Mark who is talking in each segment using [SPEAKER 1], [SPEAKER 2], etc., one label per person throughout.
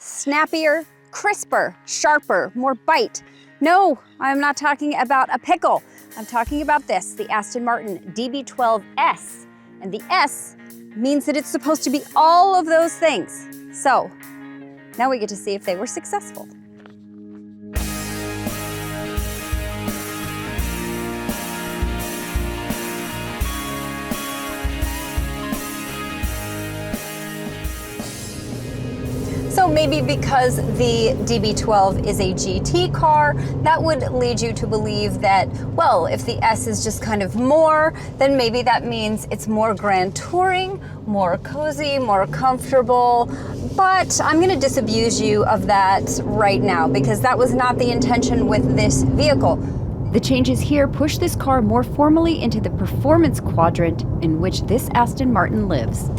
[SPEAKER 1] snappier, crisper, sharper, more bite. No, I'm not talking about a pickle. I'm talking about this, the Aston Martin DB12 S. And the S means that it's supposed to be all of those things. So now we get to see if they were successful. So maybe because the DB12 is a GT car, that would lead you to believe that, well, if the S is just kind of more, then maybe that means it's more grand touring, more cozy, more comfortable. But I'm going to disabuse you of that right now because that was not the intention with this vehicle. The changes here push this car more formally into the performance quadrant in which this Aston Martin lives.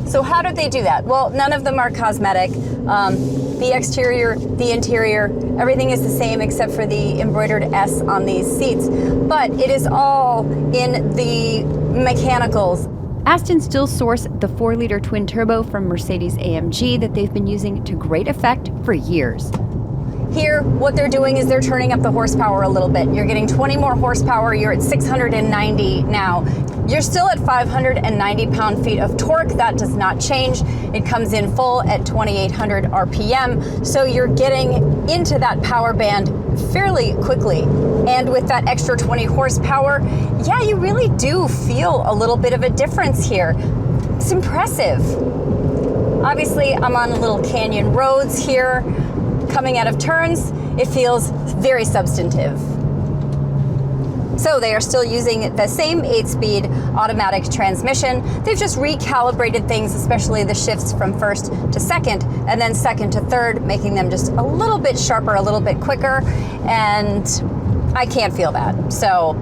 [SPEAKER 1] So how did they do that? Well, none of them are cosmetic. The exterior, the interior, everything is the same except for the embroidered S on these seats. But it is all in the mechanicals. Aston still source the 4-liter twin-turbo from Mercedes-AMG that they've been using to great effect for years. Here, what they're doing is they're turning up the horsepower a little bit. You're getting 20 more horsepower, you're at 690 now. You're still at 590 pound-feet of torque. That does not change. It comes in full at 2,800 RPM, so you're getting into that power band fairly quickly. And with that extra 20 horsepower, yeah, you really do feel a little bit of a difference here. It's impressive. Obviously, I'm on little canyon roads here. Coming out of turns, it feels very substantive. So they are still using the same 8-speed automatic transmission. They've just recalibrated things, especially the shifts from first to second, and then second to third, making them just a little bit sharper, a little bit quicker, and I can't feel that. So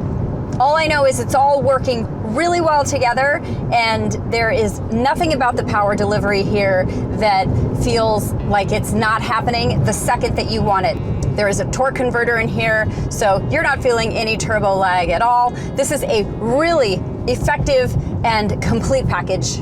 [SPEAKER 1] all I know is it's all working really well together, and there is nothing about the power delivery here that feels like it's not happening the second that you want it. There is a torque converter in here, so you're not feeling any turbo lag at all. This is a really effective and complete package.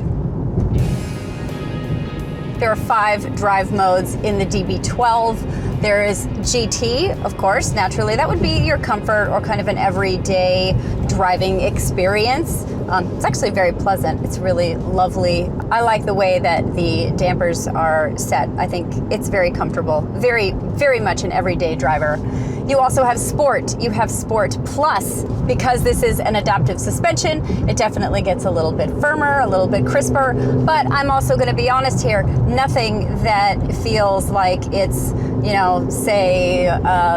[SPEAKER 1] There are 5 drive modes in the DB12. There is GT, of course, naturally. That would be your comfort or kind of an everyday driving experience. It's actually very pleasant. It's really lovely. I like the way that the dampers are set. I think it's very comfortable, very, very much an everyday driver. You also have Sport. You have Sport Plus. Because this is an adaptive suspension, it definitely gets a little bit firmer, a little bit crisper, but I'm also going to be honest here, nothing that feels like it's, you know, say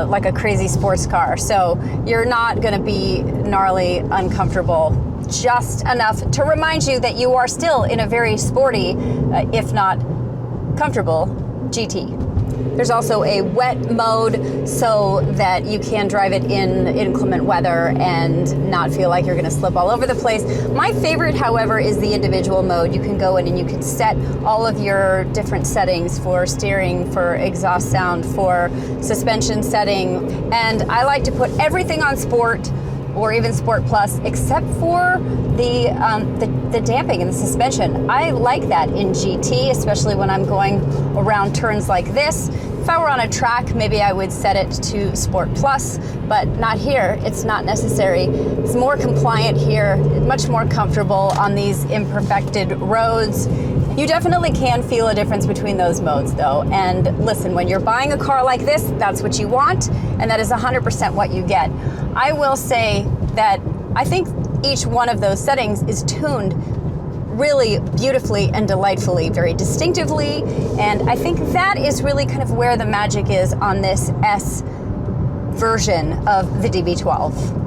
[SPEAKER 1] like a crazy sports car. So you're not going to be gnarly, uncomfortable, just enough to remind you that you are still in a very sporty, if not comfortable, GT. There's also a wet mode so that you can drive it in inclement weather and not feel like you're going to slip all over the place. My favorite, however, is the individual mode. You can go in and you can set all of your different settings for steering, for exhaust sound, for suspension setting. And I like to put everything on Sport or even Sport Plus, except for the damping and the suspension. I like that in GT, especially when I'm going around turns like this. If I were on a track, maybe I would set it to Sport Plus, but not here. It's not necessary. It's more compliant here, much more comfortable on these imperfected roads. You definitely can feel a difference between those modes though. And listen, when you're buying a car like this, that's what you want, and that is 100% what you get. I will say that I think each one of those settings is tuned really beautifully and delightfully, very distinctively, and I think that is really kind of where the magic is on this S version of the DB12.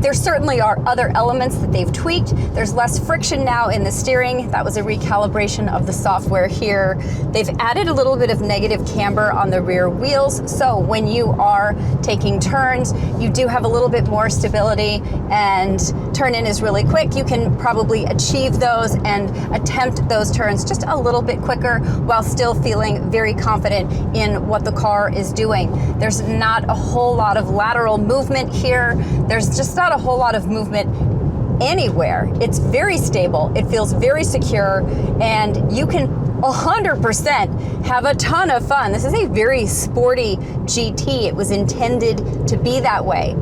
[SPEAKER 1] There certainly are other elements that they've tweaked. There's less friction now in the steering. That was a recalibration of the software here. They've added a little bit of negative camber on the rear wheels, so when you are taking turns, you do have a little bit more stability, and turn in is really quick. You can probably achieve those and attempt those turns just a little bit quicker while still feeling very confident in what the car is doing. There's not a whole lot of lateral movement here. There's just not a whole lot of movement anywhere. It's very stable. It feels very secure, and you can 100% have a ton of fun. This is a very sporty GT. It was intended to be that way.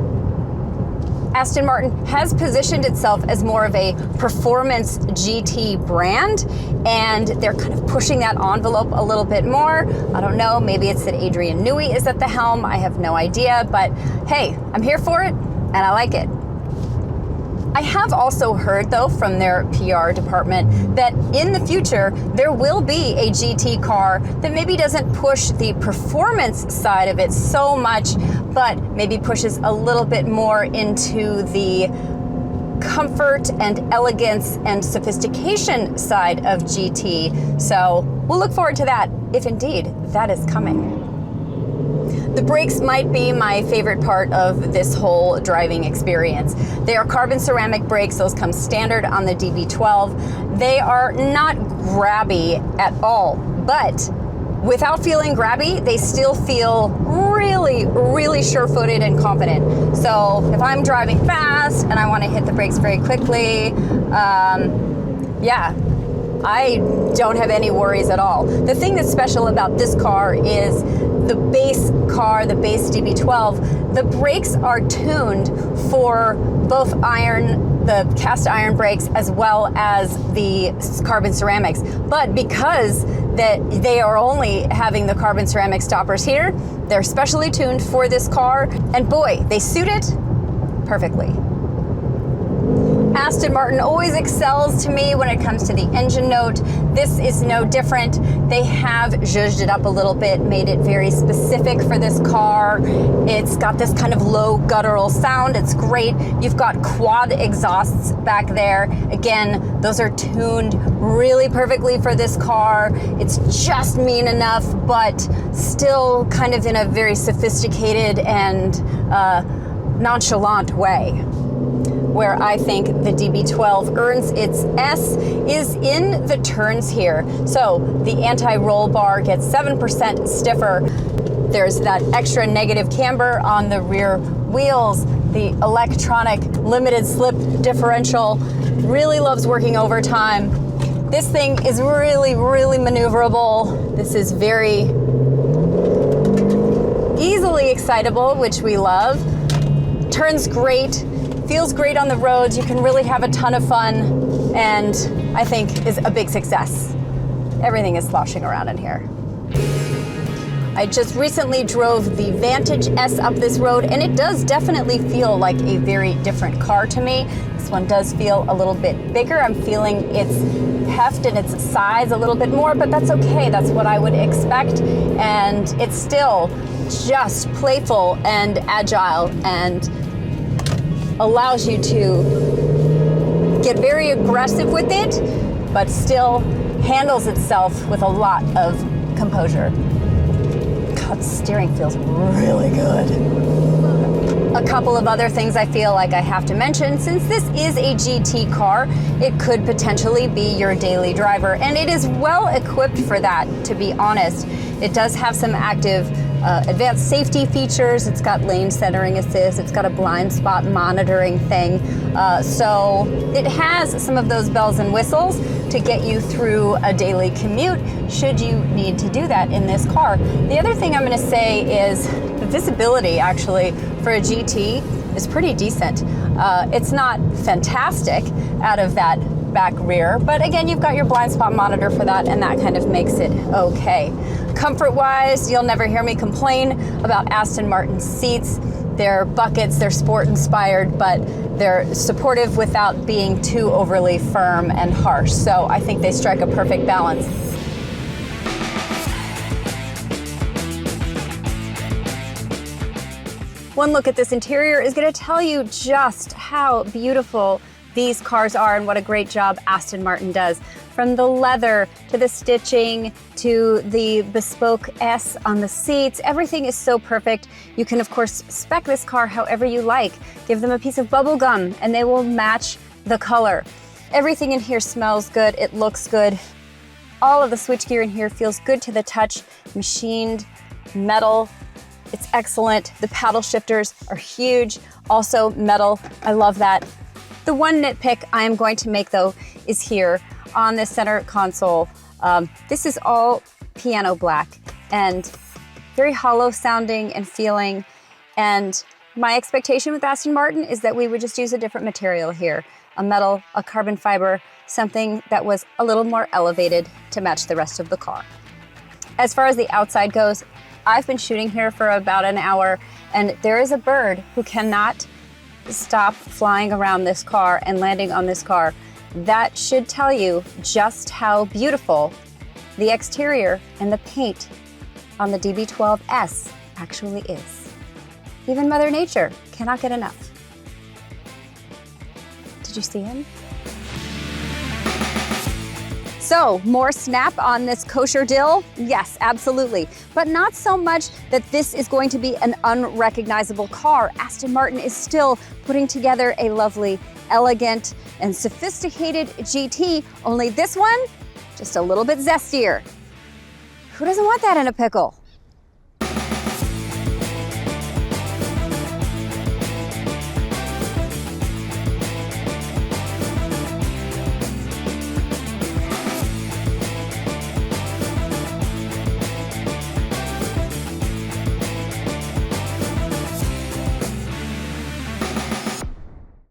[SPEAKER 1] Aston Martin has positioned itself as more of a performance GT brand, and they're kind of pushing that envelope a little bit more. I don't know, maybe it's that Adrian Newey is at the helm. I have no idea, but hey, I'm here for it and I like it. I have also heard, though, from their PR department that in the future there will be a GT car that maybe doesn't push the performance side of it so much, but maybe pushes a little bit more into the comfort and elegance and sophistication side of GT. So we'll look forward to that if indeed that is coming. The brakes might be my favorite part of this whole driving experience. They are carbon ceramic brakes. Those come standard on the DB12. They are not grabby at all, but without feeling grabby, they still feel really, really sure-footed and confident. So if I'm driving fast and I want to hit the brakes very quickly, yeah, I don't have any worries at all. The thing that's special about this car is the base car, the base DB12, the brakes are tuned for both the cast iron brakes as well as the carbon ceramics. But because they are only having the carbon ceramic stoppers here, they're specially tuned for this car, and boy, they suit it perfectly. Aston Martin always excels to me when it comes to the engine note. This is no different. They have zhuzhed it up a little bit, made it very specific for this car. It's got this kind of low guttural sound. It's great. You've got quad exhausts back there. Again, those are tuned really perfectly for this car. It's just mean enough, but still kind of in a very sophisticated and nonchalant way. Where I think the DB12 earns its S is in the turns here. So the anti-roll bar gets 7% stiffer. There's that extra negative camber on the rear wheels. The electronic limited slip differential really loves working overtime. This thing is really, really maneuverable. This is very easily excitable, which we love. Turns great. Feels great on the roads. You can really have a ton of fun, and I think is a big success. Everything is sloshing around in here. I just recently drove the Vantage S up this road, and it does definitely feel like a very different car to me. This one does feel a little bit bigger. I'm feeling its heft and its size a little bit more, but that's okay. That's what I would expect, and it's still just playful and agile and allows you to get very aggressive with it, but still handles itself with a lot of composure. God, the steering feels really good. A couple of other things I feel like I have to mention. Since this is a GT car, it could potentially be your daily driver, and it is well equipped for that, to be honest. It does have some active advanced safety features. It's got lane centering assist. It's got a blind spot monitoring thing. So it has some of those bells and whistles to get you through a daily commute should you need to do that in this car. The other thing I'm going to say is the visibility actually for a GT is pretty decent. It's not fantastic out of that back rear, but again, you've got your blind spot monitor for that, and that kind of makes it okay. Comfort-wise, you'll never hear me complain about Aston Martin seats. They're buckets, they're sport-inspired, but they're supportive without being too overly firm and harsh. So I think they strike a perfect balance. One look at this interior is going to tell you just how beautiful these cars are and what a great job Aston Martin does. From the leather to the stitching to the bespoke S on the seats, everything is so perfect. You can of course spec this car however you like. Give them a piece of bubble gum and they will match the color. Everything in here smells good, it looks good. All of the switchgear in here feels good to the touch, machined metal. It's excellent. The paddle shifters are huge, also metal. I love that. The one nitpick I am going to make though is here on the center console. This is all piano black and very hollow sounding and feeling. And my expectation with Aston Martin is that we would just use a different material here, a metal, a carbon fiber, something that was a little more elevated to match the rest of the car. As far as the outside goes, I've been shooting here for about an hour, and there is a bird who cannot stop flying around this car and landing on this car. That should tell you just how beautiful the exterior and the paint on the DB12 S actually is. Even Mother Nature cannot get enough. Did you see him? So, more snap on this kosher dill? Yes, absolutely. But not so much that this is going to be an unrecognizable car. Aston Martin is still putting together a lovely, elegant, and sophisticated GT, only this one, just a little bit zestier. Who doesn't want that in a pickle?